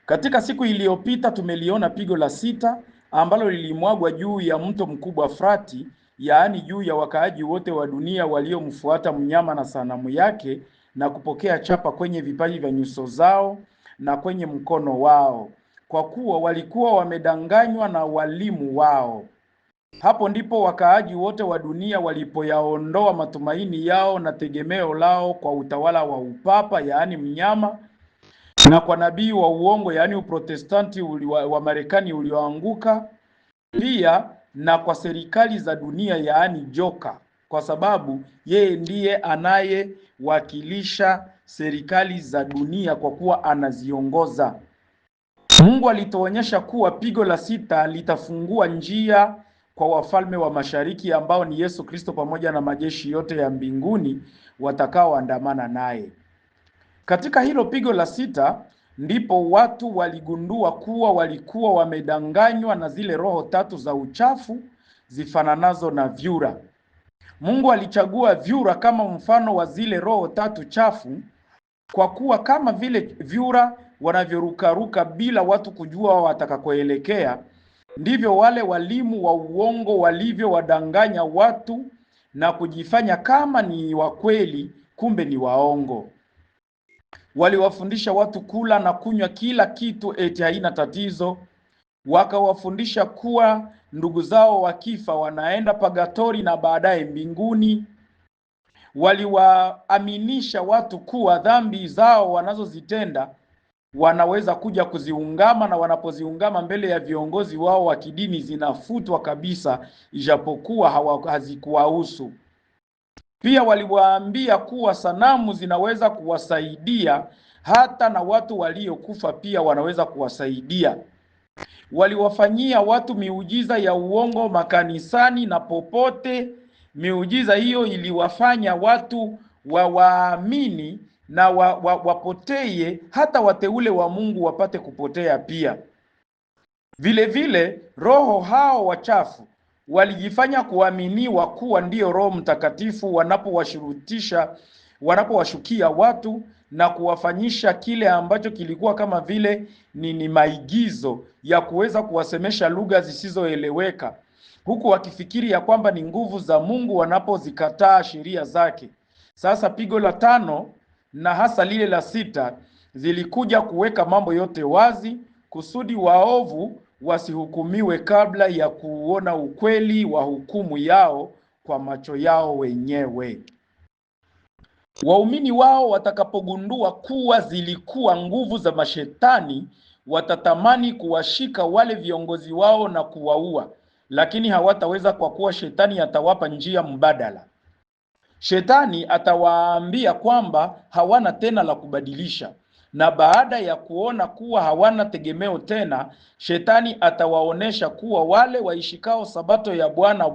Katika siku iliyopita tumeliona pigo la sita ambalo lilimwagwa juu ya mto mkubwa Frati, yaani juu ya wakaaji wote wa dunia waliomfuata mnyama na sanamu yake na kupokea chapa kwenye vipaji vya nyuso zao na kwenye mkono wao, kwa kuwa walikuwa wamedanganywa na walimu wao. Hapo ndipo wakaaji wote wa dunia walipoyaondoa matumaini yao na tegemeo lao kwa utawala wa upapa, yaani mnyama, na kwa nabii wa uongo, yaani uprotestanti wa Marekani ulioanguka, pia na kwa serikali za dunia, yaani joka, kwa sababu yeye ndiye anayewakilisha serikali za dunia kwa kuwa anaziongoza. Mungu alituonyesha kuwa pigo la sita litafungua njia kwa wafalme wa mashariki ambao ni Yesu Kristo pamoja na majeshi yote ya mbinguni watakaoandamana naye. Katika hilo pigo la sita ndipo watu waligundua kuwa walikuwa wamedanganywa na zile roho tatu za uchafu zifananazo na vyura. Mungu alichagua vyura kama mfano wa zile roho tatu chafu, kwa kuwa kama vile vyura wanavyorukaruka bila watu kujua watakakoelekea, ndivyo wale walimu wa uongo walivyowadanganya watu na kujifanya kama ni wa kweli, kumbe ni waongo. Waliwafundisha watu kula na kunywa kila kitu eti haina tatizo. Wakawafundisha kuwa ndugu zao wakifa wanaenda pagatori na baadaye mbinguni. Waliwaaminisha watu kuwa dhambi zao wanazozitenda wanaweza kuja kuziungama, na wanapoziungama mbele ya viongozi wao wa kidini zinafutwa kabisa, ijapokuwa hazikuwahusu. Pia waliwaambia kuwa sanamu zinaweza kuwasaidia, hata na watu waliokufa pia wanaweza kuwasaidia. Waliwafanyia watu miujiza ya uongo makanisani na popote. Miujiza hiyo iliwafanya watu waamini na wapotee, hata wateule wa Mungu wapate kupotea pia. Vile vile roho hao wachafu walijifanya kuaminiwa kuwa ndio Roho Mtakatifu wanapowashukia watu na kuwafanyisha kile ambacho kilikuwa kama vile ni maigizo ya kuweza kuwasemesha lugha zisizoeleweka, huku wakifikiri ya kwamba ni nguvu za Mungu wanapozikataa sheria zake. Sasa pigo la tano na hasa lile la sita zilikuja kuweka mambo yote wazi, kusudi waovu wasihukumiwe kabla ya kuona ukweli wa hukumu yao kwa macho yao wenyewe. Waumini wao watakapogundua kuwa zilikuwa nguvu za mashetani, watatamani kuwashika wale viongozi wao na kuwaua, lakini hawataweza, kwa kuwa shetani atawapa njia mbadala. Shetani atawaambia kwamba hawana tena la kubadilisha, na baada ya kuona kuwa hawana tegemeo tena, shetani atawaonesha kuwa wale waishikao sabato ya Bwana,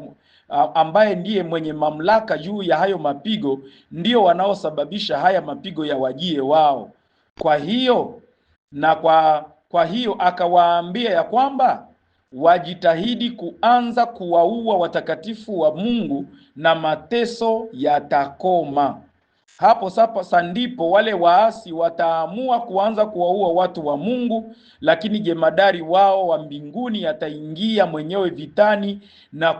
ambaye ndiye mwenye mamlaka juu ya hayo mapigo, ndio wanaosababisha haya mapigo ya wajie wao. Kwa hiyo akawaambia ya kwamba wajitahidi kuanza kuwaua watakatifu wa Mungu na mateso yatakoma. Hapo sasa ndipo wale waasi wataamua kuanza kuwaua watu wa Mungu, lakini jemadari wao wa mbinguni ataingia mwenyewe vitani na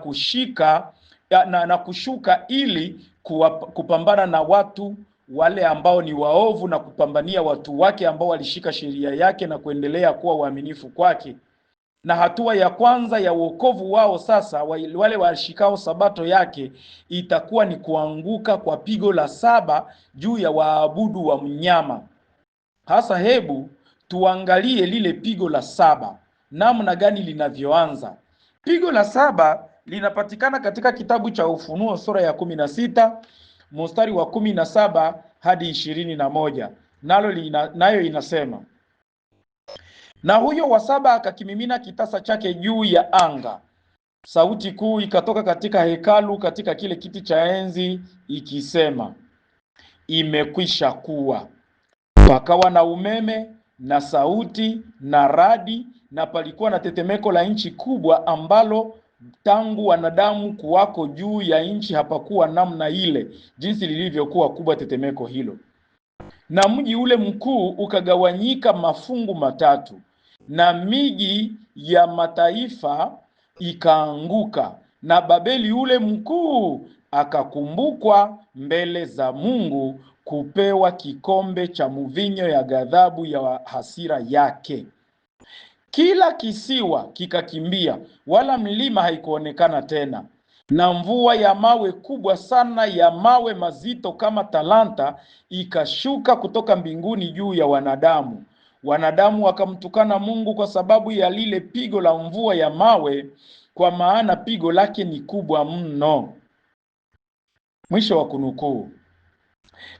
kushuka ili kupambana na watu wale ambao ni waovu na kupambania watu wake ambao walishika sheria yake na kuendelea kuwa waaminifu kwake. Na hatua ya kwanza ya wokovu wao sasa, wale washikao sabato yake, itakuwa ni kuanguka kwa pigo la saba juu ya waabudu wa mnyama. Hasa hebu tuangalie lile pigo la saba, namna gani linavyoanza. Pigo la saba linapatikana katika kitabu cha Ufunuo sura ya 16 mstari wa 17 hadi 21. Nayo inasema, na huyo wa saba akakimimina kitasa chake juu ya anga. Sauti kuu ikatoka katika hekalu, katika kile kiti cha enzi, ikisema, imekwisha kuwa. Pakawa na umeme na sauti na radi, na palikuwa na tetemeko la nchi kubwa, ambalo tangu wanadamu kuwako juu ya nchi hapakuwa namna ile, jinsi lilivyokuwa kubwa tetemeko hilo. na mji ule mkuu ukagawanyika mafungu matatu, na miji ya mataifa ikaanguka, na Babeli ule mkuu akakumbukwa mbele za Mungu kupewa kikombe cha mvinyo ya ghadhabu ya hasira yake. Kila kisiwa kikakimbia, wala mlima haikuonekana tena, na mvua ya mawe kubwa sana ya mawe mazito kama talanta ikashuka kutoka mbinguni juu ya wanadamu. Wanadamu wakamtukana Mungu kwa sababu ya lile pigo la mvua ya mawe, kwa maana pigo lake ni kubwa mno. Mwisho wa kunukuu.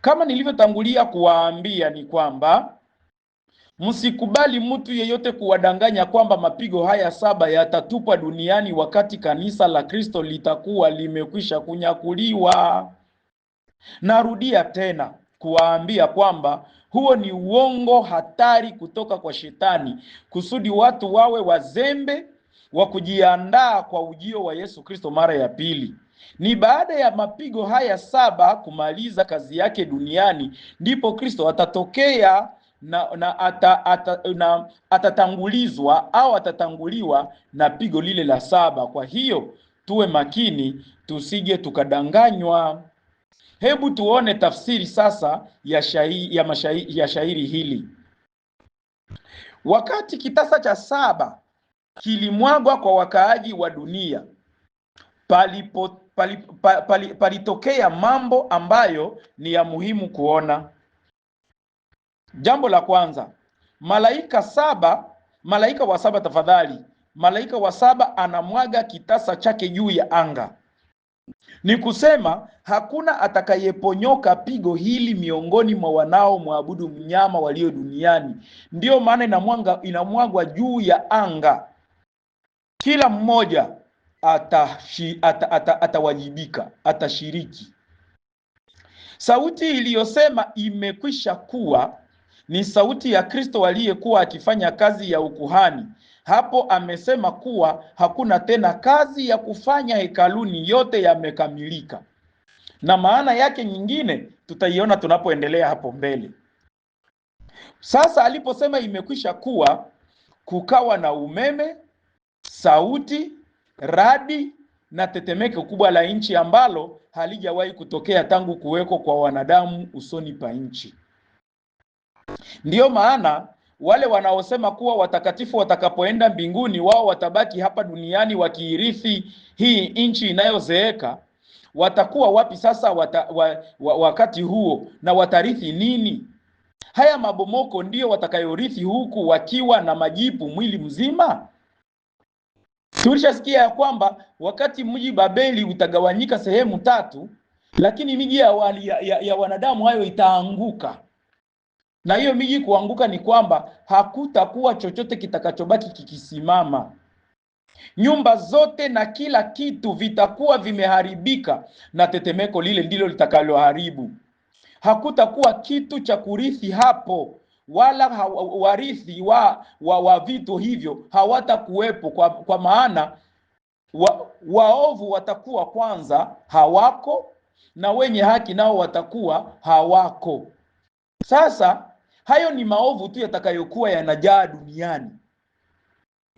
Kama nilivyotangulia kuwaambia ni kwamba msikubali mtu yeyote kuwadanganya kwamba mapigo haya 7 yatatupwa duniani wakati kanisa la Kristo litakuwa limekwisha kunyakuliwa. Narudia tena kuwaambia kwamba huo ni uongo hatari kutoka kwa Shetani, kusudi watu wawe wazembe wa kujiandaa kwa ujio wa Yesu Kristo mara ya pili. Ni baada ya mapigo haya 7 kumaliza kazi yake duniani ndipo Kristo atatokea na atatangulizwa au atatanguliwa na pigo lile la 7. Kwa hiyo tuwe makini tusije tukadanganywa. Hebu tuone tafsiri sasa ya shairi hili. Wakati kitasa cha 7 kilimwagwa kwa wakaaji wa dunia, palitokea mambo ambayo ni ya muhimu kuona. Jambo la kwanza, malaika wa 7 tafadhali. Malaika wa 7 anamwaga kitasa chake juu ya anga. Ni kusema hakuna atakayeponyoka pigo hili miongoni mwa wanao mwabudu mnyama walio duniani. Ndiyo maana inamwagwa juu ya anga. Kila mmoja atawajibika, atashiriki. Sauti iliyosema imekwisha kuwa ni sauti ya Kristo aliyekuwa akifanya kazi ya ukuhani. Hapo amesema kuwa hakuna tena kazi ya kufanya hekaluni, yote yamekamilika. Na maana yake nyingine tutaiona tunapoendelea hapo mbele. Sasa aliposema imekwisha kuwa, kukawa na umeme, sauti, radi na tetemeko kubwa la nchi ambalo halijawahi kutokea tangu kuweko kwa wanadamu usoni pa nchi. Ndiyo maana wale wanaosema kuwa watakatifu watakapoenda mbinguni wao watabaki hapa duniani wakiirithi hii nchi inayozeeka, watakuwa wapi sasa wakati huo, na watarithi nini? Haya mabomoko ndiyo watakayorithi huku wakiwa na majipu mwili mzima. Tulishasikia ya kwamba wakati mji Babeli utagawanyika sehemu 3, lakini miji ya wanadamu hayo itaanguka. Na hiyo miji kuanguka ni kwamba hakutakuwa chochote kitakachobaki kikisimama. Nyumba zote na kila kitu vitakuwa vimeharibika, na tetemeko lile ndilo litakaloharibu. Hakutakuwa kitu cha kurithi hapo, wala warithi wa vitu hivyo hawatakuwepo, kwa maana waovu watakuwa kwanza hawako, na wenye haki nao watakuwa hawako. Sasa hayo ni maovu tu yatakayokuwa yanajaa duniani,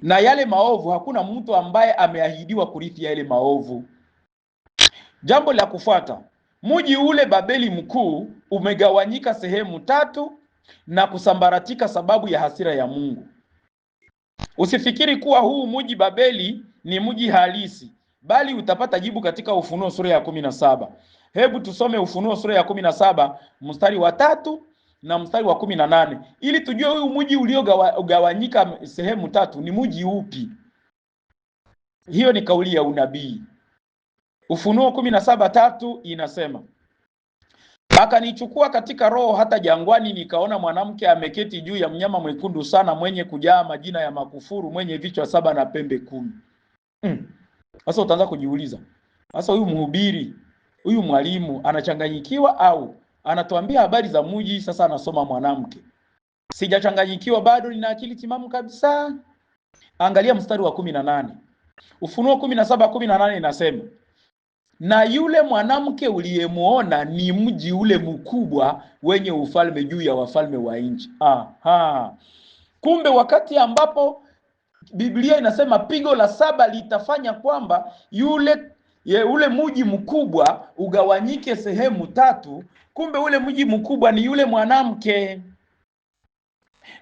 na yale maovu hakuna mtu ambaye ameahidiwa kurithi yale maovu. Jambo la kufuata, mji ule Babeli mkuu umegawanyika sehemu 3 na kusambaratika sababu ya hasira ya Mungu. Usifikiri kuwa huu mji Babeli ni mji halisi, bali utapata jibu katika Ufunuo sura ya 17. Hebu tusome Ufunuo sura ya 17 mstari wa 3 na mstari wa 18 ili tujue huyu mji uliogawanyika sehemu 3 ni mji upi. Hiyo ni kauli ya unabii. Ufunuo 17:3 inasema, akanichukua katika roho hata jangwani, nikaona mwanamke ameketi juu ya mnyama mwekundu sana, mwenye kujaa majina ya makufuru, mwenye vichwa 7 na pembe 10. Sasa utaanza kujiuliza, sasa huyu mhubiri, huyu mwalimu anachanganyikiwa au anatuambia habari za mji sasa anasoma mwanamke? Sijachanganyikiwa bado, nina akili timamu kabisa. Angalia mstari wa 18. Ufunuo 17:18 inasema, na yule mwanamke uliyemuona ni mji ule mkubwa wenye ufalme juu ya wafalme wa nchi. Aha. Kumbe wakati ambapo Biblia inasema pigo la 7 litafanya kwamba ule mji mkubwa ugawanyike sehemu 3, kumbe ule mji mkubwa ni yule mwanamke.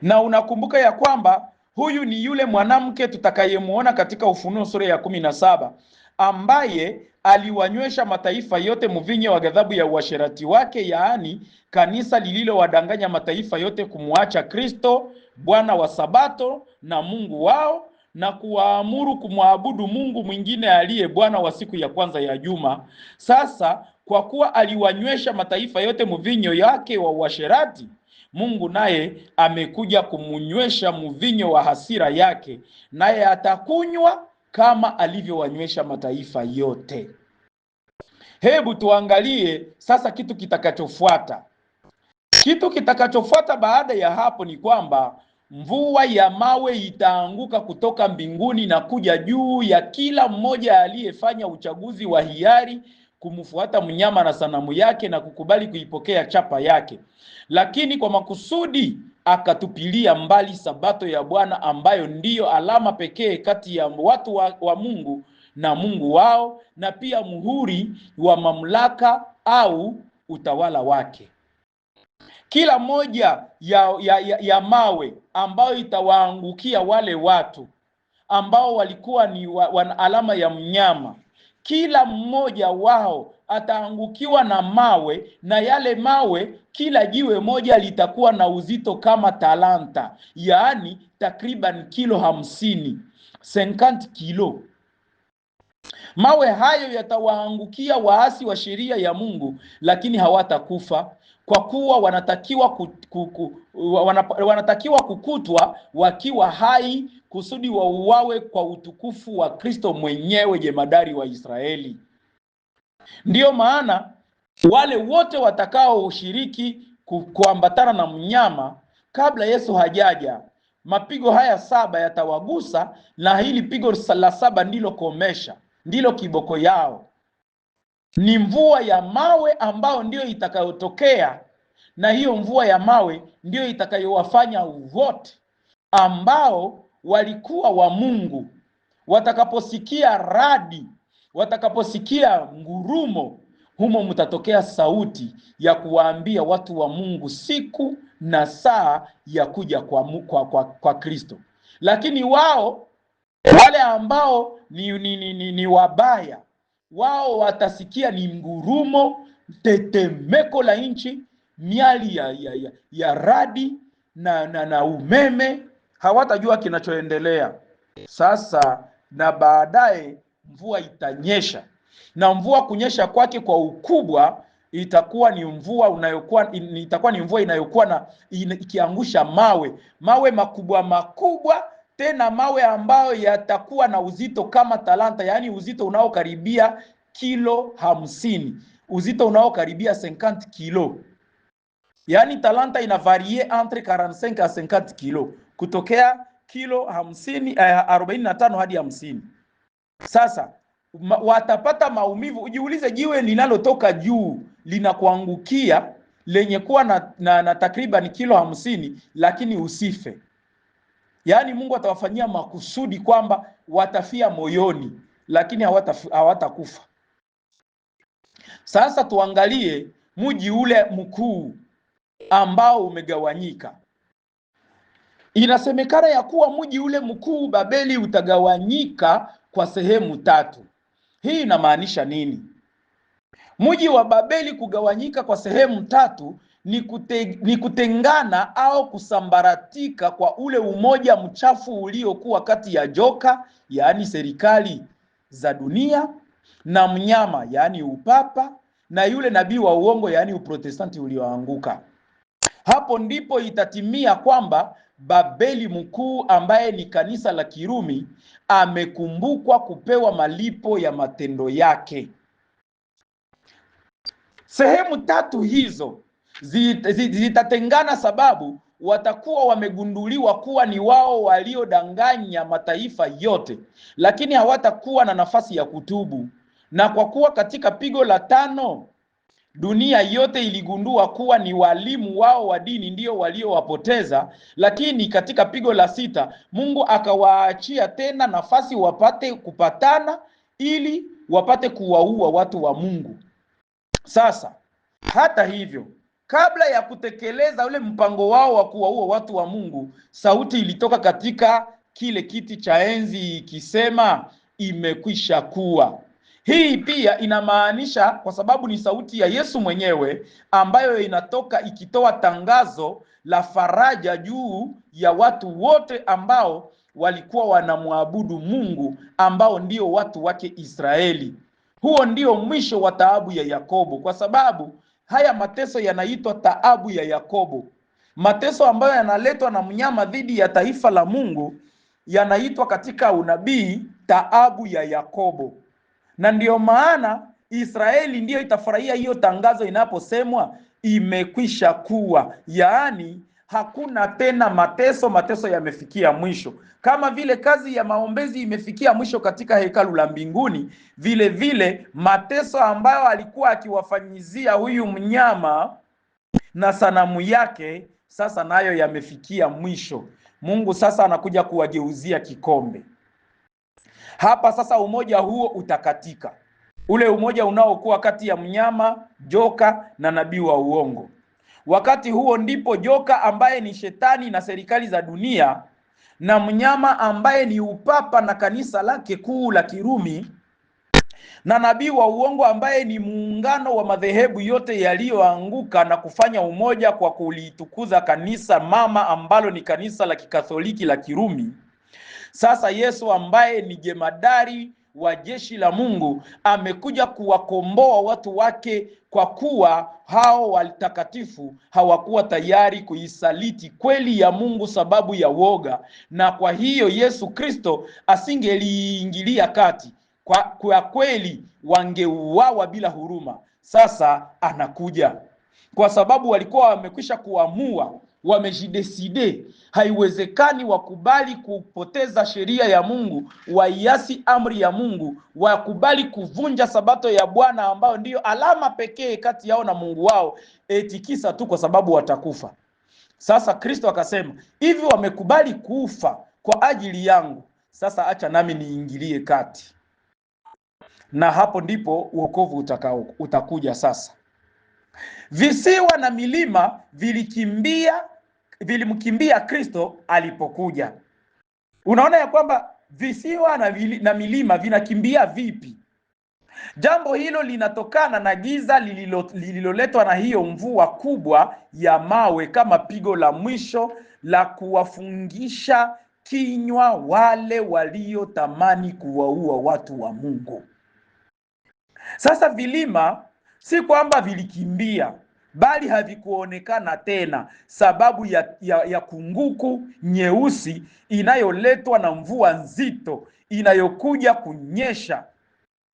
Na unakumbuka ya kwamba huyu ni yule mwanamke tutakayemuona katika Ufunuo sura ya 17, ambaye aliwanywesha mataifa yote mvinyo wa ghadhabu ya uasherati wake, yaani kanisa lililowadanganya mataifa yote kumwacha Kristo Bwana wa Sabato na Mungu wao, na kuwaamuru kumwabudu Mungu mwingine aliye Bwana wa siku ya kwanza ya juma. Sasa kwa kuwa aliwanywesha mataifa yote mvinyo yake wa uasherati, Mungu naye amekuja kumunywesha mvinyo wa hasira yake, naye atakunywa kama alivyowanywesha mataifa yote. Hebu tuangalie sasa kitu kitakachofuata. Kitu kitakachofuata baada ya hapo ni kwamba mvua ya mawe itaanguka kutoka mbinguni na kuja juu ya kila mmoja aliyefanya uchaguzi wa hiari kumfuata mnyama na sanamu yake na kukubali kuipokea chapa yake. Lakini kwa makusudi akatupilia mbali sabato ya Bwana, ambayo ndiyo alama pekee kati ya watu wa Mungu na Mungu wao, na pia muhuri wa mamlaka au utawala wake. Kila moja ya mawe ambayo itawaangukia wale watu ambao walikuwa ni wana alama ya mnyama, kila mmoja wao ataangukiwa na mawe, na yale mawe kila jiwe moja litakuwa na uzito kama talanta, yaani takriban kilo 50 kilo. Mawe hayo yatawaangukia waasi wa sheria ya Mungu, lakini hawatakufa, kwa kuwa wanatakiwa kukutwa wakiwa hai kusudi wauawe kwa utukufu wa Kristo mwenyewe, jemadari wa Israeli. Ndiyo maana wale wote watakao ushiriki kuambatana na mnyama kabla Yesu hajaja, mapigo haya 7 yatawagusa, na hili pigo la 7 ndilo komesha, ndilo kiboko yao. Ni mvua ya mawe ambao ndio itakayotokea, na hiyo mvua ya mawe ndio itakayowafanya wote ambao walikuwa wa Mungu watakaposikia radi, watakaposikia ngurumo, humo mtatokea sauti ya kuwaambia watu wa Mungu siku na saa ya kuja kwa Kristo. Lakini wao wale ambao ni wabaya, wao watasikia ni ngurumo, tetemeko la nchi, miali ya radi na umeme, hawatajua kinachoendelea. Sasa na baadaye mvua itanyesha, na mvua kunyesha kwake kwa ukubwa itakuwa ni mvua inayokuwa ikiangusha mawe makubwa, tena mawe ambayo yatakuwa na uzito kama talanta, yaani uzito unaokaribia kilo 50, uzito unaokaribia 50 kilo. Yaani talanta ina varie entre 45 a 50 kilo, kutokea kilo 45 hadi 50. Sasa watapata maumivu. Ujiulize, jiwe linalotoka juu linakuangukia lenye kuwa na takriban kilo 50, lakini usife. Yaani Mungu atawafanyia makusudi kwamba watafia moyoni, lakini hawatakufa. Sasa tuangalie mji ule mkuu ambao umegawanyika. Inasemekana ya kuwa mji ule mkuu Babeli utagawanyika kwa sehemu 3. Hii inamaanisha nini? Mji wa Babeli kugawanyika kwa sehemu 3 ni kutengana au kusambaratika kwa ule umoja mchafu uliokuwa kati ya joka, yaani serikali za dunia, na mnyama, yaani upapa, na yule nabii wa uongo, yaani uprotestanti ulioanguka. Hapo ndipo itatimia kwamba Babeli mkuu, ambaye ni kanisa la Kirumi, amekumbukwa kupewa malipo ya matendo yake. Sehemu 3 hizo zitatengana, sababu watakuwa wamegunduliwa kuwa ni wao waliodanganya mataifa yote, lakini hawatakuwa na nafasi ya kutubu. Na kwa kuwa katika pigo la 5 dunia yote iligundua kuwa ni walimu wao wa dini ndio waliowapoteza, lakini katika pigo la 6 Mungu akawaachia tena nafasi wapate kupatana ili wapate kuwaua watu wa Mungu. Sasa hata hivyo, kabla ya kutekeleza ule mpango wao wa kuwaua watu wa Mungu, sauti ilitoka katika kile kiti cha enzi ikisema, imekwisha kuwa. Hii pia inamaanisha, kwa sababu ni sauti ya Yesu mwenyewe ambayo inatoka ikitoa tangazo la faraja juu ya watu wote ambao walikuwa wanamwabudu Mungu, ambao ndio watu wake Israeli. Huo ndio mwisho wa taabu ya Yakobo, kwa sababu haya mateso yanaitwa taabu ya Yakobo. Mateso ambayo yanaletwa na mnyama dhidi ya taifa la Mungu yanaitwa katika unabii taabu ya Yakobo. Na ndiyo maana Israeli ndiyo itafurahia hiyo tangazo inaposemwa imekwisha kuwa, yaani hakuna tena mateso, mateso yamefikia mwisho. Kama vile kazi ya maombezi imefikia mwisho katika hekalu la mbinguni, vile vile mateso ambayo alikuwa akiwafanyizia huyu mnyama na sanamu yake sasa nayo yamefikia mwisho. Mungu sasa anakuja kuwageuzia kikombe. Hapa sasa umoja huo utakatika, ule umoja unaokuwa kati ya mnyama, joka na nabii wa uongo. Wakati huo ndipo joka ambaye ni shetani na serikali za dunia, na mnyama ambaye ni upapa na kanisa lake kuu la Kirumi, na nabii wa uongo ambaye ni muungano wa madhehebu yote yaliyoanguka na kufanya umoja kwa kulitukuza kanisa mama ambalo ni kanisa la Kikatholiki la Kirumi. Sasa Yesu ambaye ni jemadari wa jeshi la Mungu amekuja kuwakomboa watu wake, kwa kuwa hao watakatifu hawakuwa tayari kuisaliti kweli ya Mungu sababu ya woga, na kwa hiyo Yesu Kristo asingeliingilia kati. Kwa kweli wangeuawa bila huruma. Sasa anakuja kwa sababu walikuwa wamekwisha kuamua, wamejideside, haiwezekani wakubali kupoteza sheria ya Mungu, waiasi amri ya Mungu, wakubali kuvunja sabato ya Bwana ambayo ndiyo alama pekee kati yao na Mungu wao, eti kisa tu kwa sababu watakufa. Sasa Kristo akasema, hivi wamekubali kufa kwa ajili yangu, sasa acha nami niingilie kati. Na hapo ndipo wokovu utakuja sasa. Visiwa na milima vilimkimbia Kristo alipokuja. Unaona ya kwamba visiwa na milima vinakimbia vipi? Jambo hilo linatokana na giza lililoletwa na hiyo mvua kubwa ya mawe kama pigo la mwisho la kuwafungisha kinywa wale waliotamani kuwaua watu wa Mungu. Sasa vilima si kwamba vilikimbia, bali havikuonekana tena sababu ya kunguku nyeusi inayoletwa na mvua nzito inayokuja kunyesha.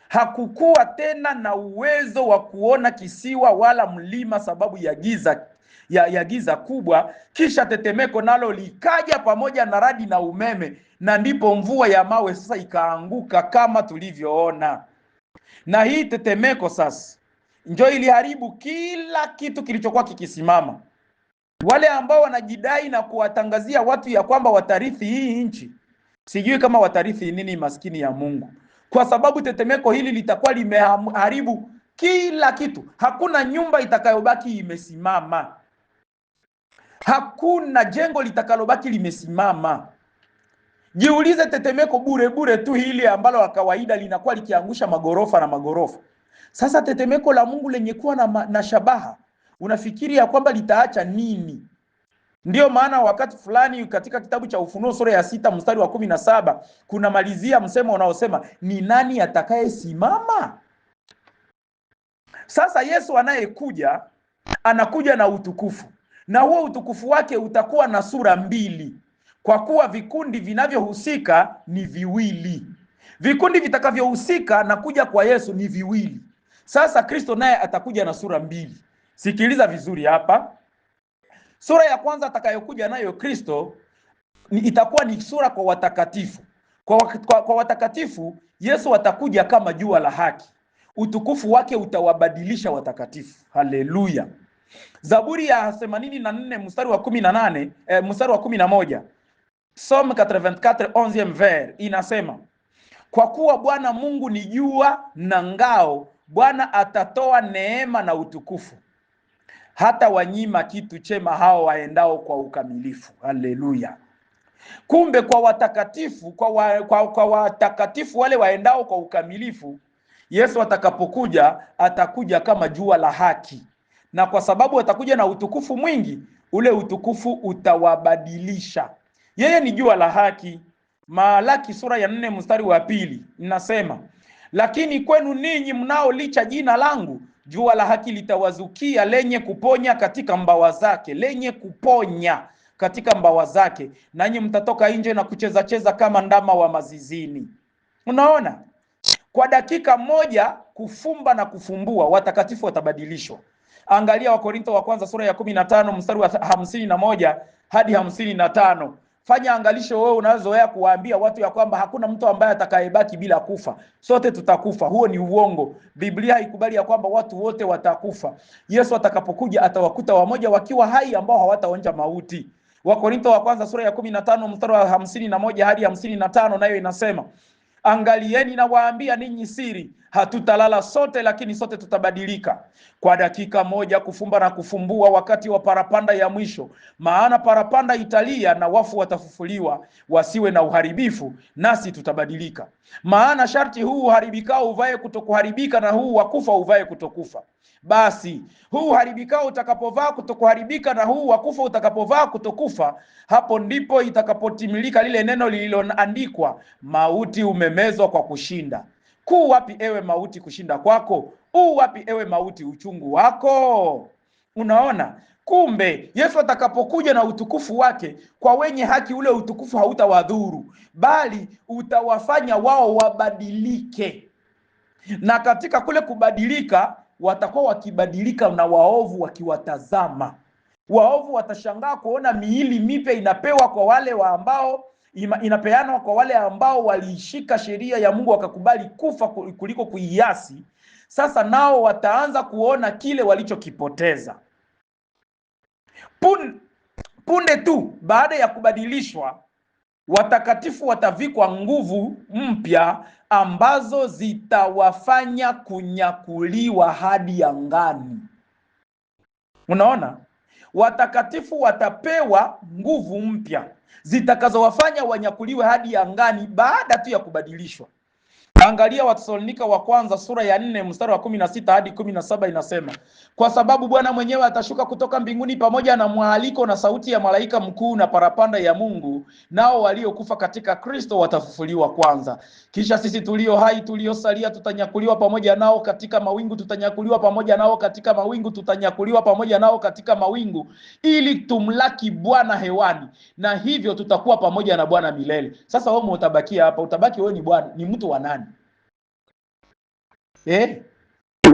Hakukuwa tena na uwezo wa kuona kisiwa wala mlima sababu ya giza kubwa. Kisha tetemeko nalo likaja pamoja na radi na umeme, na ndipo mvua ya mawe sasa ikaanguka kama tulivyoona. Na hii tetemeko sasa ndio iliharibu kila kitu kilichokuwa kikisimama. Wale ambao wanajidai na kuwatangazia watu ya kwamba watarithi hii nchi, sijui kama watarithi nini maskini ya Mungu, kwa sababu tetemeko hili litakuwa limeharibu kila kitu. Hakuna nyumba itakayobaki imesimama, hakuna jengo litakalobaki limesimama. Jiulize, tetemeko bure tu hili ambalo wa kawaida linakuwa likiangusha magorofa na magorofa. Sasa tetemeko la Mungu lenye kuwa na shabaha, unafikiri ya kwamba litaacha nini? Ndiyo maana wakati fulani katika kitabu cha Ufunuo sura ya 6 mstari wa 17 kuna malizia msemo unaosema, ni nani atakayesimama? Sasa Yesu anayekuja anakuja na utukufu, na huo utukufu wake utakuwa na sura mbili, kwa kuwa vikundi vinavyohusika ni viwili. Vikundi vitakavyohusika na kuja kwa Yesu ni viwili. Sasa Kristo naye atakuja na sura mbili. Sikiliza vizuri hapa. Sura ya kwanza atakayokuja nayo Kristo itakuwa ni sura kwa watakatifu. Kwa watakatifu Yesu atakuja kama jua la haki. utukufu wake utawabadilisha watakatifu. Haleluya. Zaburi ya 84 mstari wa 18, mstari wa 11. Psalm 84 11e vers inasema, kwa kuwa Bwana Mungu ni jua na ngao, Bwana atatoa neema na utukufu, hata wanyima kitu chema hao waendao kwa ukamilifu. Haleluya. Kumbe kwa watakatifu, kwa watakatifu wale waendao kwa ukamilifu, Yesu atakapokuja atakuja kama jua la haki, na kwa sababu atakuja na utukufu mwingi, ule utukufu utawabadilisha. Yeye ni jua la haki. Malaki sura ya 4 mstari wa 2 inasema, lakini kwenu ninyi mnaolicha jina langu, jua la haki litawazukia, lenye kuponya katika mbawa zake, lenye kuponya katika mbawa zake, nanyi mtatoka nje na kucheza cheza kama ndama wa mazizini. Unaona, kwa dakika moja kufumba na kufumbua, watakatifu watabadilishwa. Angalia Wakorintho wa kwanza sura ya 15 mstari wa 51 hadi 55. Fanya angalisho wewe unazoea kuwaambia watu ya kwamba hakuna mtu ambaye atakayebaki bila kufa. Sote tutakufa. Huo ni uongo. Biblia haikubali ya kwamba watu wote watakufa. Yesu atakapokuja atawakuta wamoja wakiwa hai ambao hawataonja mauti. Wakorintho wa kwanza sura ya 15 mstari wa 51 hadi 55 nayo inasema, angalieni na waambia ninyi siri, hatutalala sote, lakini sote tutabadilika kwa dakika moja, kufumba na kufumbua, wakati wa parapanda ya mwisho. Maana parapanda italia na wafu watafufuliwa, wasiwe na uharibifu, nasi tutabadilika. Maana sharti huu uharibikao uvae kutokuharibika, na huu wakufa uvae kutokufa. Basi huu uharibikao utakapovaa kutokuharibika, na huu wakufa utakapovaa kutokufa, hapo ndipo itakapotimilika lile neno lililoandikwa, mauti umemezwa kwa kushinda. Kuu wapi ewe mauti kushinda kwako? Wapi ewe mauti uchungu wako? Unaona, kumbe Yesu atakapokuja na utukufu wake kwa wenye haki, ule utukufu hautawadhuru, bali utawafanya wao wabadilike. Na katika kule kubadilika, watakuwa wakibadilika na waovu wakiwatazama. Waovu watashangaa kuona miili mipya inapewa kwa wale ambao inapeanwa kwa wale ambao waliishika sheria ya Mungu wakakubali kufa kuliko kuiasi. Sasa nao wataanza kuona kile walichokipoteza. Punde tu baada ya kubadilishwa, watakatifu watavikwa nguvu mpya ambazo zitawafanya kunyakuliwa hadi angani. Unaona? Watakatifu watapewa nguvu mpya zitakazowafanya wanyakuliwe hadi angani baada tu ya kubadilishwa. Angalia Wathesalonika wa kwanza sura ya 4 mstari wa 16 hadi 17 inasema, kwa sababu Bwana mwenyewe atashuka kutoka mbinguni pamoja na mwaliko na sauti ya malaika mkuu na parapanda ya Mungu, nao waliokufa katika Kristo watafufuliwa kwanza. Kisha sisi tulio hai tuliosalia tutanyakuliwa pamoja nao katika mawingu, tutanyakuliwa pamoja nao katika mawingu, tutanyakuliwa pamoja nao katika mawingu, ili tumlaki Bwana hewani, na hivyo tutakuwa pamoja na Bwana milele. Sasa wewe utabakia hapa, utabaki wewe ni Bwana, ni mtu wa nani?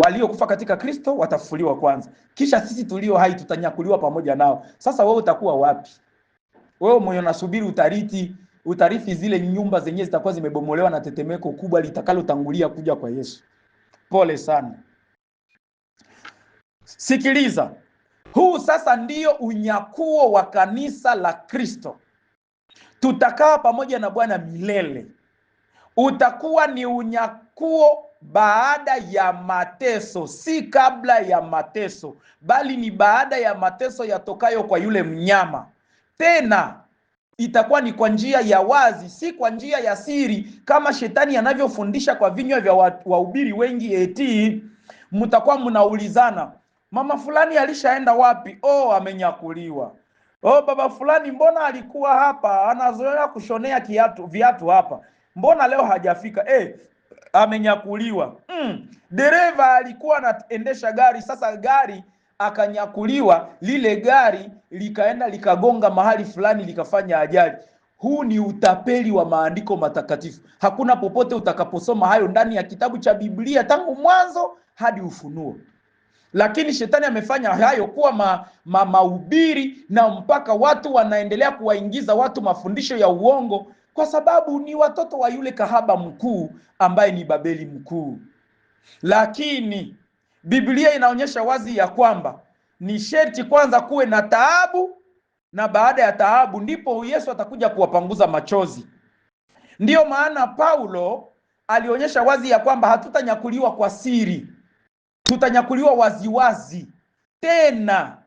Waliokufa katika Kristo watafufuliwa kwanza, kisha sisi tulio hai tutanyakuliwa pamoja nao. Sasa wewe utakuwa wapi? Wewe mwenye unasubiri utarithi zile nyumba zenyewe zitakuwa zimebomolewa na tetemeko kubwa litakalotangulia kuja kwa Yesu. Pole sana. Sikiliza. Huu sasa ndio unyakuo wa kanisa la Kristo. Tutakaa pamoja na Bwana milele. Utakuwa ni unyakuo baada ya mateso, si kabla ya mateso, bali ni baada ya mateso yatokayo kwa yule mnyama. Tena itakuwa ni kwa njia ya wazi, si kwa njia ya siri kama shetani anavyofundisha kwa vinywa vya wahubiri wengi. Eti mtakuwa mnaulizana, mama fulani alishaenda wapi? Amenyakuliwa. Baba fulani mbona alikuwa hapa anazoea kushonea viatu hapa, mbona leo hajafika? Amenyakuliwa. Dereva alikuwa anaendesha gari, sasa gari akanyakuliwa, lile gari likaenda likagonga mahali fulani likafanya ajali. Huu ni utapeli wa maandiko matakatifu. Hakuna popote utakaposoma hayo ndani ya kitabu cha Biblia tangu mwanzo hadi Ufunuo. Lakini shetani amefanya hayo kuwa mahubiri na mpaka watu wanaendelea kuwaingiza watu mafundisho ya uongo, kwa sababu ni watoto wa yule kahaba mkuu ambaye ni Babeli mkuu. Lakini Biblia inaonyesha wazi ya kwamba ni sharti kwanza kuwe na taabu, na baada ya taabu ndipo Yesu atakuja kuwapanguza machozi. Ndiyo maana Paulo alionyesha wazi ya kwamba hatutanyakuliwa kwa siri, tutanyakuliwa waziwazi. Tena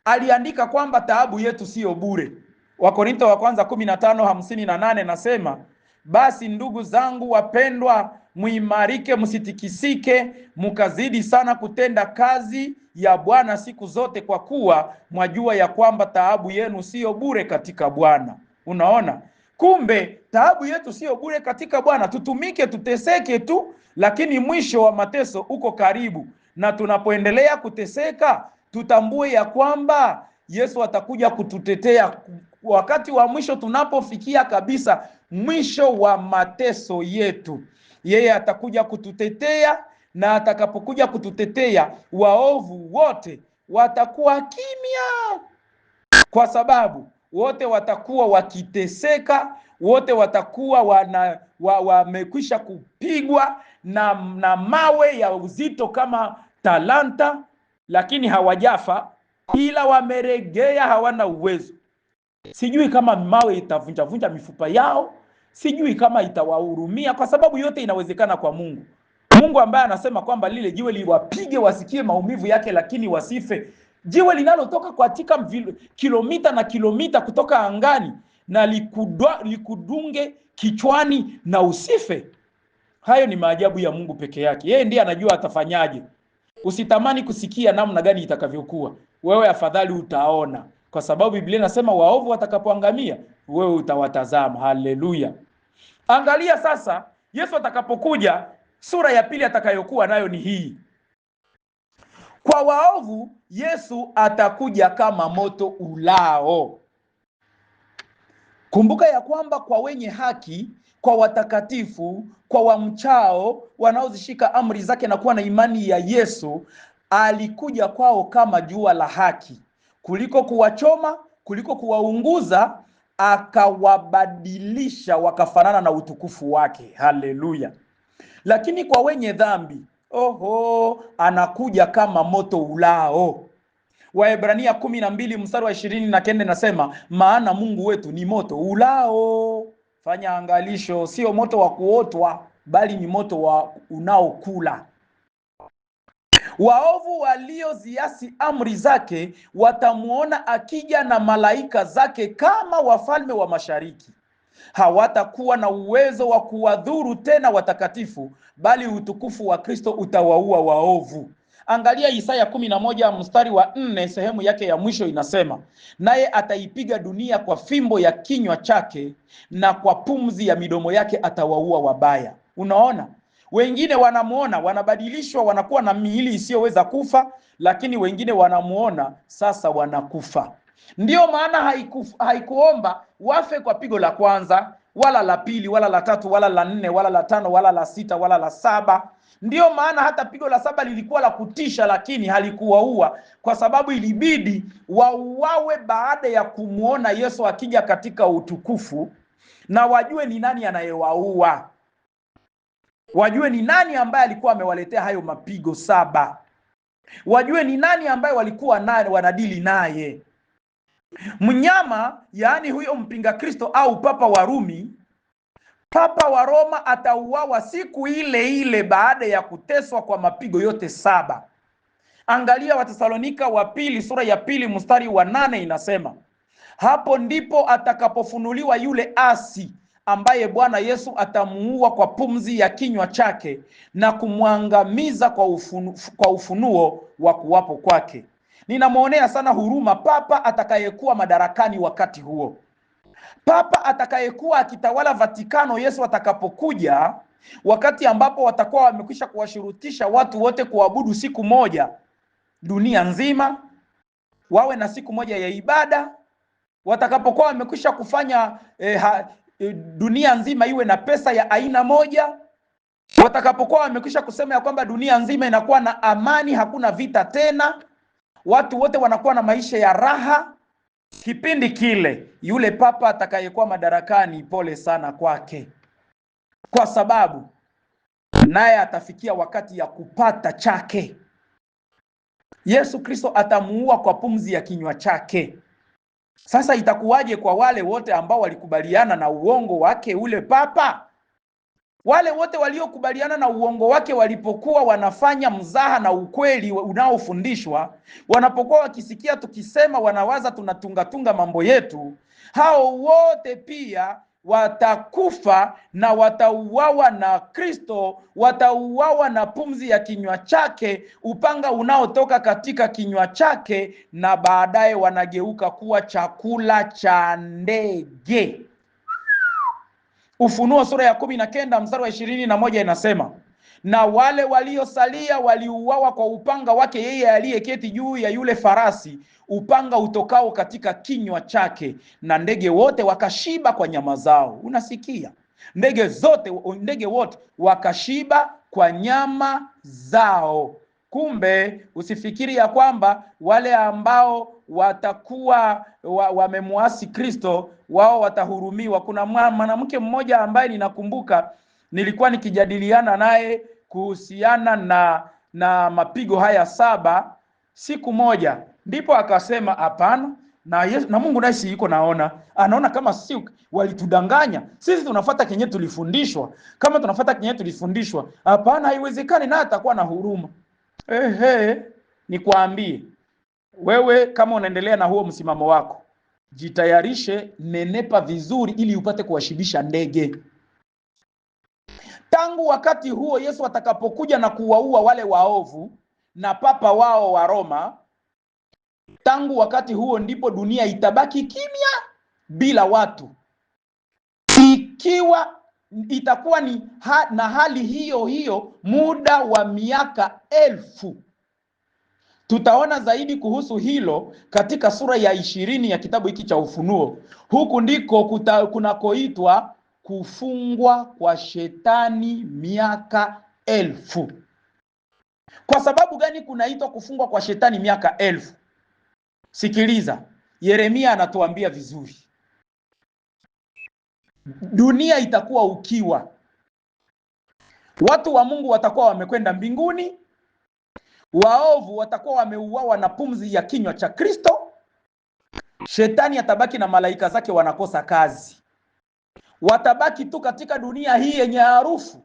aliandika kwamba taabu yetu siyo bure. Wakorintho wa kwanza 15:58 nasema, basi ndugu zangu wapendwa, muimarike, msitikisike, mukazidi sana kutenda kazi ya Bwana siku zote, kwa kuwa mwajua ya kwamba taabu yenu siyo bure katika Bwana. Unaona, kumbe taabu yetu siyo bure katika Bwana. Tutumike, tuteseke tu, lakini mwisho wa mateso uko karibu, na tunapoendelea kuteseka tutambue ya kwamba Yesu atakuja kututetea wakati wa mwisho. Tunapofikia kabisa mwisho wa mateso yetu, yeye atakuja kututetea, na atakapokuja kututetea waovu wote watakuwa kimya, kwa sababu wote watakuwa wakiteseka, wote watakuwa wamekwisha kupigwa na mawe ya uzito kama talanta, lakini hawajafa, ila wameregea, hawana uwezo. Sijui kama mawe itavunja mifupa yao, sijui kama itawahurumia, kwa sababu yote inawezekana kwa Mungu. Mungu ambaye anasema kwamba lile jiwe liwapige wasikie maumivu yake lakini wasife. Jiwe linalotoka katika kilomita na kilomita kutoka angani na likudunge kichwani na usife. Hayo ni maajabu ya Mungu peke yake. Yeye ndiye anajua atafanyaje. Usitamani kusikia namna gani itakavyokuwa. Wewe afadhali utaona, kwa sababu Biblia inasema waovu watakapoangamia, wewe utawatazama. Haleluya. Angalia sasa, Yesu atakapokuja, sura ya pili atakayokuwa nayo ni hii. Kwa waovu Yesu atakuja kama moto ulao. Kumbuka ya kwamba kwa wenye haki, kwa watakatifu, kwa wamchao, wanaozishika amri zake na kuwa na imani ya Yesu, alikuja kwao kama jua la haki. Kuliko kuwachoma, kuliko kuwaunguza, akawabadilisha wakafanana na utukufu wake. Haleluya. Lakini kwa wenye dhambi, anakuja kama moto ulao. Waebrania 12:29 nasema, maana Mungu wetu ni moto ulao. Fanya angalisho, sio moto wa kuotwa, bali ni moto unaokula. Waovu walioziasi amri zake watamuona akija na malaika zake kama wafalme wa mashariki. Hawatakuwa na uwezo wa kuwadhuru tena watakatifu, bali utukufu wa Kristo utawaua waovu. Angalia Isaya 11:4, sehemu yake ya mwisho inasema, naye ataipiga dunia kwa fimbo ya kinywa chake, na kwa pumzi ya midomo yake atawaua wabaya. Unaona, wengine wanamuona, wanabadilishwa, wanakuwa na miili isiyoweza kufa, lakini wengine wanamuona sasa wanakufa. Ndiyo maana haikuomba wafe kwa pigo la kwanza, wala la pili, wala la tatu, wala la nne, wala la tano, wala la sita, wala la saba. Ndiyo maana hata pigo la saba lilikuwa la kutisha, lakini halikuwaua, kwa sababu ilibidi wauawe baada ya kumuona Yesu akija katika utukufu, na wajue ni nani anayewaua. Wajue ni nani ambaye alikuwa amewaletea hayo mapigo saba. Wajue ni nani ambaye walikuwa naye wanadili naye. Mnyama, yaani huyo mpinga Kristo au Papa wa Rumi, Papa wa Roma, atauawa siku ile ile baada ya kuteswa kwa mapigo yote saba. Angalia Watesalonika wa pili sura ya 2:8 inasema, hapo ndipo atakapofunuliwa yule asi ambaye Bwana Yesu atamuua kwa pumzi ya kinywa chake na kumwangamiza kwa ufunuo wa kuwapo kwake. Ninamuonea sana huruma papa atakayekuwa madarakani wakati huo. Papa atakayekuwa akitawala Vatikano Yesu atakapokuja, wakati ambapo watakuwa wamekwisha kuwashurutisha watu wote kuabudu siku moja dunia nzima, wawe na siku moja ya ibada, watakapokuwa wamekwisha kufanya dunia nzima iwe na pesa ya aina moja, watakapokuwa wamekwisha kusema ya kwamba dunia nzima inakuwa na amani, hakuna vita tena, watu wote wanakuwa na maisha ya raha, kipindi kile yule papa atakayekuwa madarakani, pole sana kwake, kwa sababu naye atafikia wakati ya kupata chake. Yesu Kristo atamuua kwa pumzi ya kinywa chake. Sasa itakuwaje kwa wale wote ambao walikubaliana na uongo wake ule papa? Wale wote waliokubaliana na uongo wake walipokuwa wanafanya mzaha na ukweli unaofundishwa, wanapokuwa wakisikia tukisema wanawaza tunatungatunga mambo yetu, hao wote pia watakufa na watauawa na Kristo, watauawa na pumzi ya kinywa chake, upanga unaotoka katika kinywa chake, na baadaye wanageuka kuwa chakula cha ndege. Ufunuo sura ya 19 mstari wa 21 inasema, na wale waliosalia waliuawa kwa upanga wake yeye aliyeketi juu ya yule farasi, upanga utokao katika kinywa chake, na ndege wote wakashiba kwa nyama zao. Unasikia? Ndege wote wakashiba kwa nyama zao. Kumbe usifikiri ya kwamba wale ambao watakuwa wamemuasi Kristo wao watahurumiwa. Kuna mwanamke mmoja ambaye ninakumbuka nilikuwa nikijadiliana naye kuhusiana na mapigo haya 7 siku moja, ndipo akasema hapana, na Mungu naye si yuko anaona kama si walitudanganya. Sisi tunafuata kenye tulifundishwa. Kama tunafuata kenye tulifundishwa, hapana, haiwezekani, na atakuwa na huruma. Nikwambie wewe, kama unaendelea na huo msimamo wako, jitayarishe, nenepa vizuri ili upate kuwashibisha ndege. Tangu wakati huo Yesu atakapokuja na kuwaua wale waovu na papa wao wa Roma, tangu wakati huo ndipo dunia itabaki kimya bila watu. Ikiwa itakuwa ni na hali hiyo muda wa miaka 1000. Tutaona zaidi kuhusu hilo katika sura ya 20 ya kitabu hiki cha Ufunuo. Huku ndiko kunakoitwa kufungwa kwa shetani miaka 1000. Kwa sababu gani kunaitwa kufungwa kwa shetani miaka 1000? Sikiliza, Yeremia anatuambia vizuri. Dunia itakuwa ukiwa. Watu wa Mungu watakuwa wamekwenda mbinguni. Waovu watakuwa wameuawa na pumzi ya kinywa cha Kristo. Shetani atabaki na malaika zake wanakosa kazi. Watabaki tu katika dunia hii yenye harufu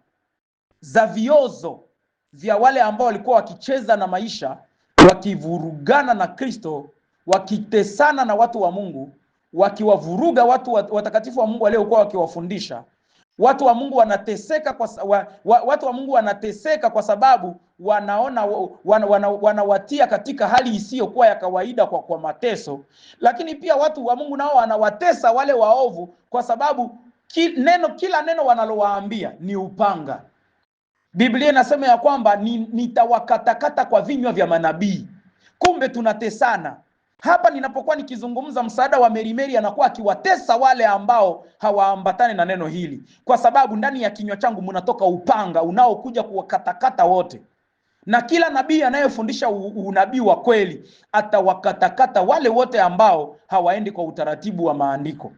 za viozo vya wale ambao walikuwa wakicheza na maisha, wakivurugana na Kristo, wakitesana na watu wa Mungu, wakiwavuruga watu watakatifu wa Mungu waliokuwa wakiwafundisha. Watu wa Mungu wanateseka watu wa Mungu wanateseka kwa sababu wanawatia katika hali isiyokuwa ya kawaida kwa mateso. Lakini pia watu wa Mungu nao wanawatesa wale waovu kwa sababu kila neno wanalowaambia ni upanga. Biblia inasema ya kwamba nitawakatakata kwa vinywa vya manabii. Kumbe tunatesana. Hapa ninapokuwa nikizungumza, msaada wa Merimeri anakuwa akiwatesa wale ambao hawaambatane na neno hili, kwa sababu ndani ya kinywa changu mnatoka upanga unaokuja kuwakatakata wote. Na kila nabii anayefundisha unabii wa kweli atawakatakata wale wote ambao hawaendi kwa utaratibu wa maandiko.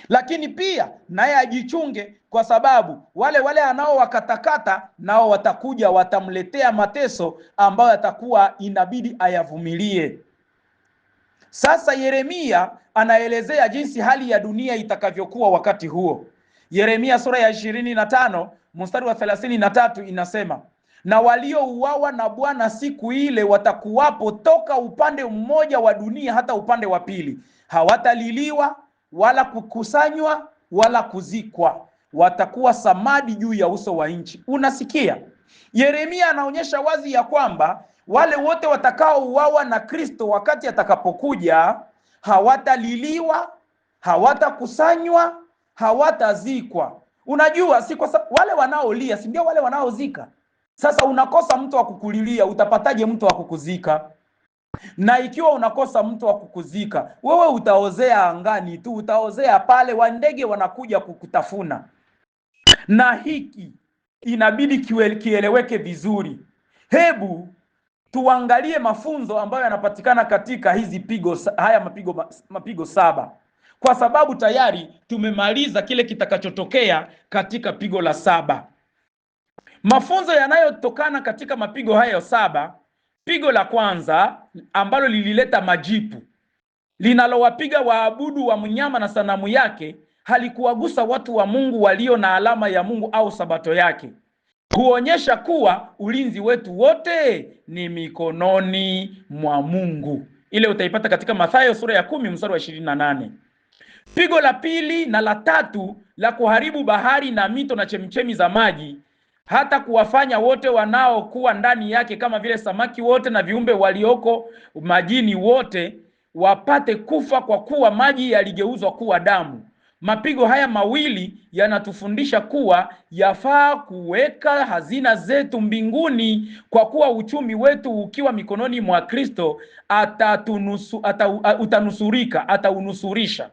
Lakini pia naye ajichunge, kwa sababu wale anaowakatakata nao watakuja watamletea mateso ambayo atakuwa inabidi ayavumilie. Sasa Yeremia anaelezea jinsi hali ya dunia itakavyokuwa wakati huo. Yeremia sura ya 25 mstari wa 33 inasema, na waliouawa na Bwana siku ile watakuwapo toka upande mmoja wa dunia hata upande wa pili. Hawataliliwa wala kukusanywa wala kuzikwa. Watakuwa samadi juu ya uso wa nchi. Unasikia? Yeremia anaonyesha wazi ya kwamba wale wote watakaouawa na Kristo wakati atakapokuja hawataliliwa, hawatakusanywa, hawatazikwa. Unajua, si kwa sababu wale wanaolia si ndio wale wanaozika. Sasa unakosa mtu wa kukulilia, utapataje mtu wa kukuzika? Na ikiwa unakosa mtu wa kukuzika, wewe utaozea angani tu, utaozea pale, wandege wanakuja kukutafuna. Na hiki inabidi kieleweke vizuri. Hebu tuangalie mafunzo ambayo yanapatikana katika hizi mapigo 7, kwa sababu tayari tumemaliza kile kitakachotokea katika pigo la 7. Mafunzo yanayotokana katika mapigo hayo 7, pigo la kwanza ambalo lilileta majipu, linalowapiga waabudu wa mnyama na sanamu yake, halikuwagusa watu wa Mungu walio na alama ya Mungu au sabato yake. Huonyesha kuwa ulinzi wetu wote ni mikononi mwa Mungu. Ile utaipata katika Mathayo sura ya 10 mstari wa 28. Pigo la pili na la tatu la kuharibu bahari na mito na chemchemi za maji, hata kuwafanya wote wanaokuwa ndani yake kama vile samaki wote na viumbe walioko majini wote wapate kufa, kwa kuwa maji yaligeuzwa kuwa damu. Mapigo haya mawili yanatufundisha kuwa yafaa kuweka hazina zetu mbinguni, kwa kuwa uchumi wetu ukiwa mikononi mwa Kristo ataunusurisha.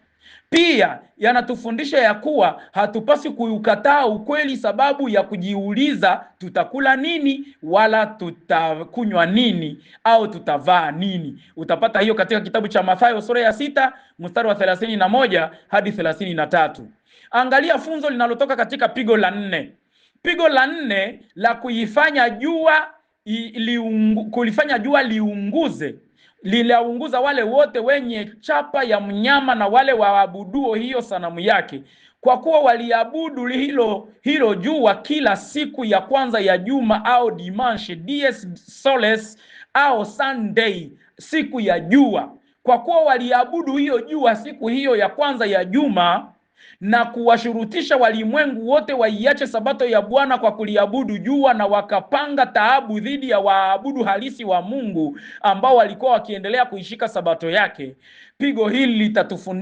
Pia yanatufundisha ya kuwa hatupasi kuukataa ukweli sababu ya kujiuliza tutakula nini, wala tutakunywa nini, au tutavaa nini. Utapata hiyo katika kitabu cha Mathayo sura ya 6 mstari wa 31 hadi 33. Angalia funzo linalotoka katika pigo la 4. Pigo la 4 la kulifanya jua liunguze, liliwaunguza wale wote wenye chapa ya mnyama na wale waabuduo hiyo sanamu yake, kwa kuwa waliabudu hilo jua kila siku ya kwanza ya juma, au dimanche, dies soles, au Sunday, siku ya jua. Kwa kuwa waliabudu hiyo jua siku hiyo ya kwanza ya juma, na kuwashurutisha walimwengu wote waiache sabato ya Bwana kwa kuliabudu jua, na wakapanga taabu dhidi ya waabudu halisi wa Mungu ambao walikuwa wakiendelea kuishika sabato yake. Pigo hili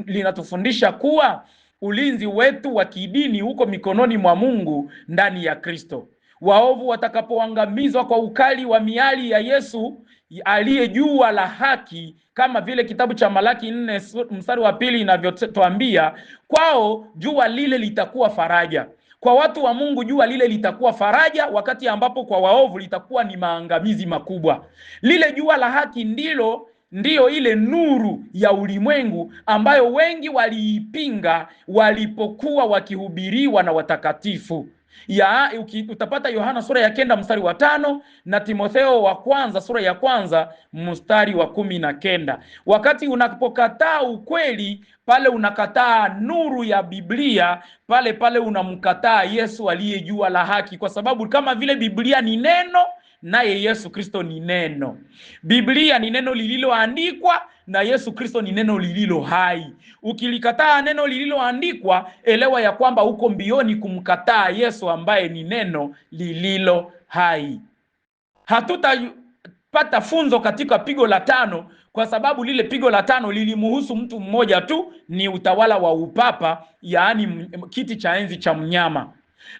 linatufundisha kuwa ulinzi wetu wa kidini uko mikononi mwa Mungu ndani ya Kristo. Waovu watakapoangamizwa kwa ukali wa miali ya Yesu aliye jua la haki, kama vile kitabu cha Malaki 4 mstari wa 2 inavyotuambia, kwao jua lile litakuwa faraja. Kwa watu wa Mungu jua lile litakuwa faraja, wakati ambapo kwa waovu litakuwa ni maangamizi makubwa. Lile jua la haki ndiyo ile nuru ya ulimwengu ambayo wengi waliipinga walipokuwa wakihubiriwa na watakatifu. Utapata Yohana sura ya 9 mstari wa 5 na Timotheo wa kwanza sura ya 1 mstari wa 19. Wakati unapokataa ukweli, pale unakataa nuru ya Biblia, pale unamkataa Yesu aliye jua la haki, kwa sababu kama vile Biblia ni neno, naye Yesu Kristo ni neno. Biblia ni neno lililoandikwa na Yesu Kristo ni neno lililo hai. Ukilikataa neno lililoandikwa, elewa ya kwamba uko mbioni kumkataa Yesu ambaye ni neno lililo hai. Hatutapata funzo katika pigo la 5, kwa sababu lile pigo la 5 lilimuhusu mtu mmoja tu, ni utawala wa upapa, yaani kiti cha enzi cha mnyama.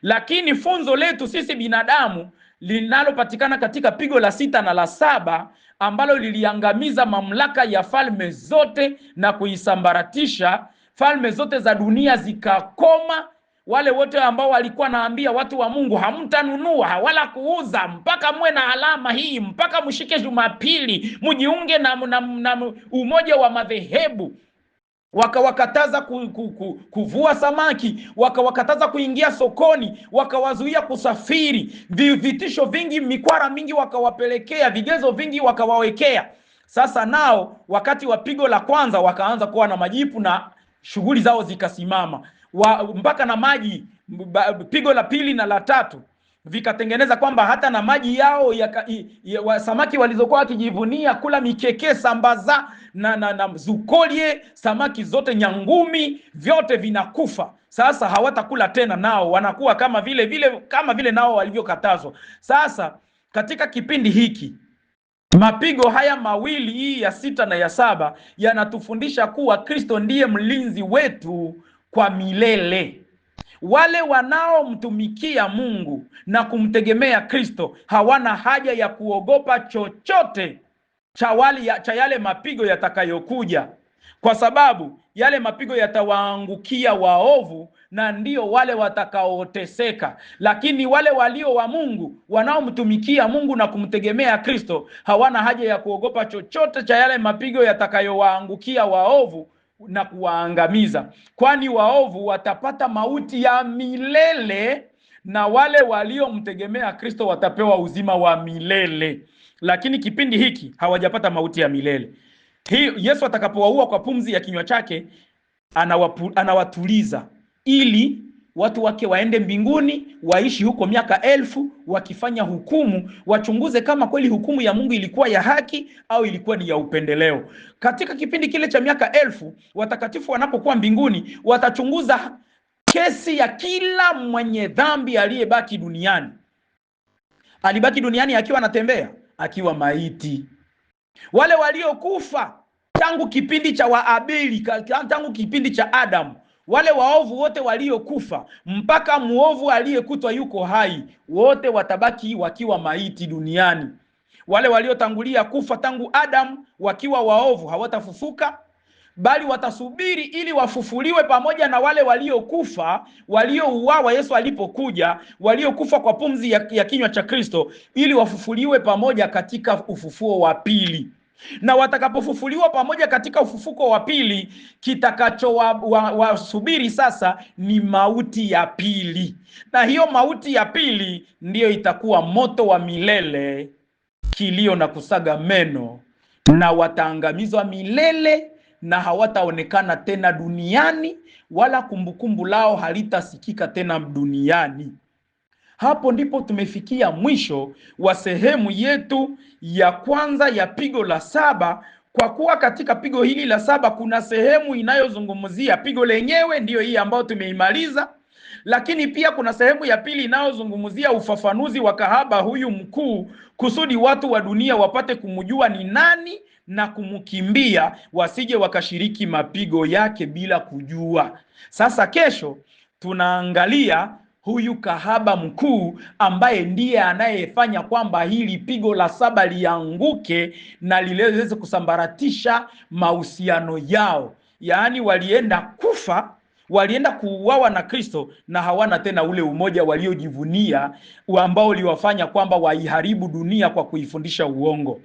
Lakini funzo letu sisi binadamu linalopatikana katika pigo la 6 na la 7, ambalo liliangamiza mamlaka ya falme zote na kuisambaratisha. Falme zote za dunia zikakoma. Wale wote ambao walikuwa naambia watu wa Mungu, hamtanunua wala kuuza mpaka mwe na alama hii, mpaka mshike Jumapili, mjiunge na umoja wa madhehebu, wakawakataza kuvua samaki, wakawakataza kuingia sokoni, wakawazuia kusafiri, vitisho vingi, mikwara mingi wakawapelekea, vigezo vingi wakawawekea. Sasa nao wakati wa pigo la kwanza wakaanza kuwa na majipu na shughuli zao zikasimama, mpaka na maji. Pigo la pili na la 3 vikatengeneza kwamba hata na maji yao samaki walizokuwa wakijivunia kula mikeke, sambaza na zukolie, samaki zote, nyangumi, vyote vinakufa. Sasa hawatakula tena, nao wanakuwa kama vile nao walivyokatazwa. Sasa katika kipindi hiki, mapigo haya mawili, hii ya 6 na ya 7, yanatufundisha kuwa Kristo ndiye mlinzi wetu kwa milele. Wale wanaomtumikia Mungu na kumtegemea Kristo hawana haja ya kuogopa chochote cha yale mapigo yatakayokuja, kwa sababu yale mapigo yatawaangukia waovu na ndio wale watakaoteseka. Lakini wale walio wa Mungu, wanaomtumikia Mungu na kumtegemea Kristo, hawana haja ya kuogopa chochote cha yale mapigo yatakayowaangukia waovu na kuwaangamiza, kwani waovu watapata mauti ya milele na wale waliomtegemea Kristo watapewa uzima wa milele. Lakini kipindi hiki hawajapata mauti ya milele. Yesu atakapowaua kwa pumzi ya kinywa chake, anawatuliza ili watu wake waende mbinguni, waishi huko miaka 1000 wakifanya hukumu, wachunguze kama kweli hukumu ya Mungu ilikuwa ya haki au ilikuwa ni ya upendeleo. Katika kipindi kile cha miaka 1000, watakatifu wanapokuwa mbinguni, watachunguza kesi ya kila mwenye dhambi aliyebaki duniani. Alibaki duniani akiwa anatembea, akiwa maiti. Wale waliokufa tangu kipindi cha Waabeli, tangu kipindi cha Adamu, wale waovu wote waliokufa mpaka muovu aliyekutwa yuko hai, wote watabaki wakiwa maiti duniani. Wale waliotangulia kufa tangu Adamu wakiwa waovu hawatafufuka, bali watasubiri ili wafufuliwe pamoja na wale waliokufa, waliouawa Yesu alipokuja, waliokufa kwa pumzi ya kinywa cha Kristo, ili wafufuliwe pamoja katika ufufuo wa pili. Na watakapofufuliwa pamoja katika ufufuko wa pili, kitakachowasubiri sasa ni mauti ya pili. Na hiyo mauti ya pili ndiyo itakuwa moto wa milele, kilio na kusaga meno, na wataangamizwa milele na hawataonekana tena duniani, wala kumbukumbu lao halitasikika tena duniani. Hapo ndipo tumefikia mwisho wa sehemu yetu ya kwanza ya pigo la 7. Kwa kuwa katika pigo hili la 7 kuna sehemu inayozungumzia pigo lenyewe, ndiyo hii ambayo tumeimaliza, lakini pia kuna sehemu ya pili inayozungumzia ufafanuzi wa kahaba huyu mkuu, kusudi watu wa dunia wapate kumjua ni nani na kumkimbia, wasije wakashiriki mapigo yake bila kujua. Sasa kesho tunaangalia huyu kahaba mkuu ambaye ndiye anayefanya kwamba hili pigo la 7 lianguke na liweze kusambaratisha mahusiano yao. Yaani walienda kufa, walienda kuuawa na Kristo na hawana tena ule umoja waliojivunia, ambao uliwafanya kwamba waiharibu dunia kwa kuifundisha uongo.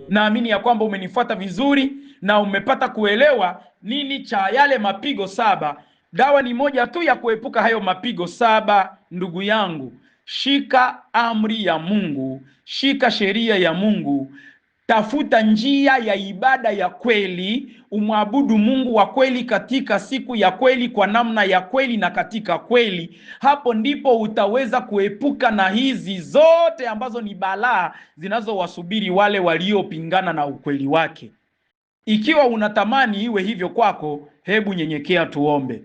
Naamini ya kwamba umenifuata vizuri na umepata kuelewa nini cha yale mapigo 7. Dawa ni moja tu ya kuepuka hayo mapigo 7, ndugu yangu. Shika amri ya Mungu, shika sheria ya Mungu, tafuta njia ya ibada ya kweli, umwabudu Mungu wa kweli katika siku ya kweli, kwa namna ya kweli na katika kweli. Hapo ndipo utaweza kuepuka na hizi zote ambazo ni balaa zinazowasubiri wale waliopingana na ukweli wake. Ikiwa unatamani iwe hivyo kwako, hebu nyenyekea tuombe.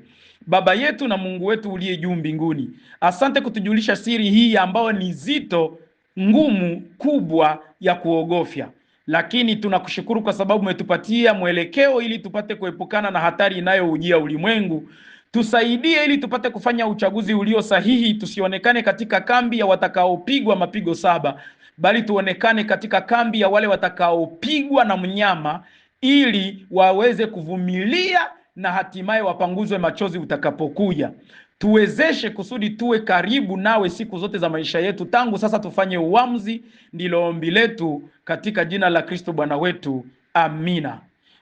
Baba yetu na Mungu wetu uliye juu mbinguni, asante kutujulisha siri hii ambayo ni zito, ngumu, kubwa, ya kuogofya. Lakini tunakushukuru kwa sababu umetupatia mwelekeo ili tupate kuepukana na hatari inayoujia ulimwengu. Tusaidie ili tupate kufanya uchaguzi ulio sahihi, tusionekane katika kambi ya watakaopigwa mapigo 7, bali tuonekane katika kambi ya wale watakaopigwa na mnyama, ili waweze kuvumilia na hatimaye wapanguzwe machozi utakapokuja. Tuwezeshe kusudi tuwe karibu nawe siku zote za maisha yetu. Tangu sasa tufanye uamuzi, ndilo ombi letu katika jina la Kristo Bwana wetu. Amina.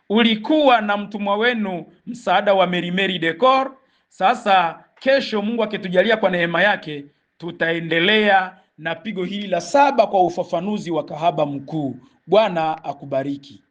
Ulikuwa na mtumwa wenu Msaada wa Mary Decor. Sasa kesho Mungu akitujalia kwa neema yake, tutaendelea na pigo hili la 7 kwa ufafanuzi wa kahaba mkuu. Bwana akubariki.